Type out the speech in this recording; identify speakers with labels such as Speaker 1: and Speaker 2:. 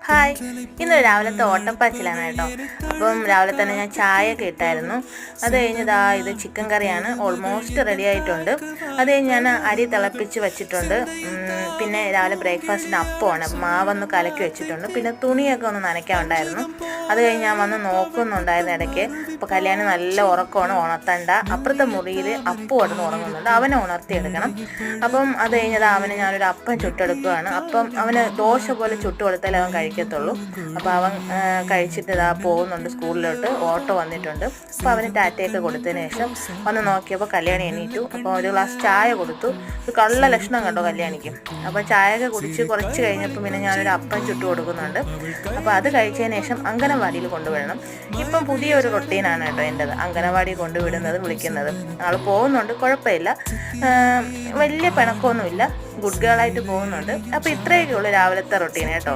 Speaker 1: Hi, ഇന്നൊരു രാവിലത്തെ ഓട്ടപ്പാച്ചിലാണ് കേട്ടോ. അപ്പം രാവിലെ തന്നെ ഞാൻ ചായയൊക്കെ ഇട്ടായിരുന്നു. അത് കഴിഞ്ഞ് ഇത് ചിക്കൻ കറിയാണ്, ഓൾമോസ്റ്റ് റെഡി ആയിട്ടുണ്ട്. അത് കഴിഞ്ഞ് ഞാൻ അരി തിളപ്പിച്ച് വെച്ചിട്ടുണ്ട്. പിന്നെ രാവിലെ ബ്രേക്ക്ഫാസ്റ്റിന് അപ്പമാണ്, മാവൊന്ന് കലക്കി വെച്ചിട്ടുണ്ട്. പിന്നെ തുണിയൊക്കെ ഒന്ന് നനയ്ക്കാനുണ്ടായിരുന്നു. അത് കഴിഞ്ഞ് ഞാൻ വന്ന് നോക്കുന്നുണ്ടായിരുന്നു ഇടയ്ക്ക്. അപ്പോൾ കല്യാണി നല്ല ഉറക്കമാണ്, ഉണർത്തണ്ട. അപ്പുറത്തെ മുറിയിൽ അപ്പു കിടന്ന് ഉറങ്ങുന്നുണ്ട്, അവനെ ഉണർത്തിയെടുക്കണം. അപ്പം അത് കഴിഞ്ഞത് അവന് ഞാനൊരു അപ്പം ചുട്ടെടുക്കുകയാണ്. അപ്പം അവന് ദോശ പോലെ ചുട്ട് കൊടുത്താലേ അവൻ കഴിക്കത്തുള്ളൂ. അപ്പോൾ അവൻ കഴിച്ചിട്ട് പോകുന്നുണ്ട് സ്കൂളിലോട്ട്. ഓട്ടോ വന്നിട്ടുണ്ട്. അപ്പോൾ അവന് ടാറ്റയൊക്കെ കൊടുത്തതിന് ശേഷം വന്ന് നോക്കിയപ്പോൾ കല്യാണി എണീറ്റു. അപ്പോൾ ഒരു ഗ്ലാസ് ചായ കൊടുത്തു. ഒരു കള്ള ലക്ഷണം കണ്ടോ കല്യാണിക്ക്. അപ്പോൾ ചായയൊക്കെ കുടിച്ച് കുറച്ച് കഴിഞ്ഞപ്പോൾ പിന്നെ ഞാനൊരു അപ്പം ചുട്ട് കൊടുക്കുന്നുണ്ട്. അപ്പോൾ അത് കഴിച്ചതിന് ശേഷം അംഗനവാടിയിൽ കൊണ്ടുവിടണം. ഇപ്പം പുതിയൊരു റൊട്ടീനാണ് കേട്ടോ എൻ്റെത്, അംഗനവാടി കൊണ്ടുവിടുന്നത്, വിളിക്കുന്നത്. ആൾ പോകുന്നുണ്ട്, കുഴപ്പമില്ല, വലിയ പിണക്കമൊന്നുമില്ല, ഗുഡ് ഗേളായിട്ട് പോകുന്നുണ്ട്. അപ്പോൾ ഇത്രയൊക്കെ ഉള്ളൂ രാവിലത്തെ റൊട്ടീൻ കേട്ടോ.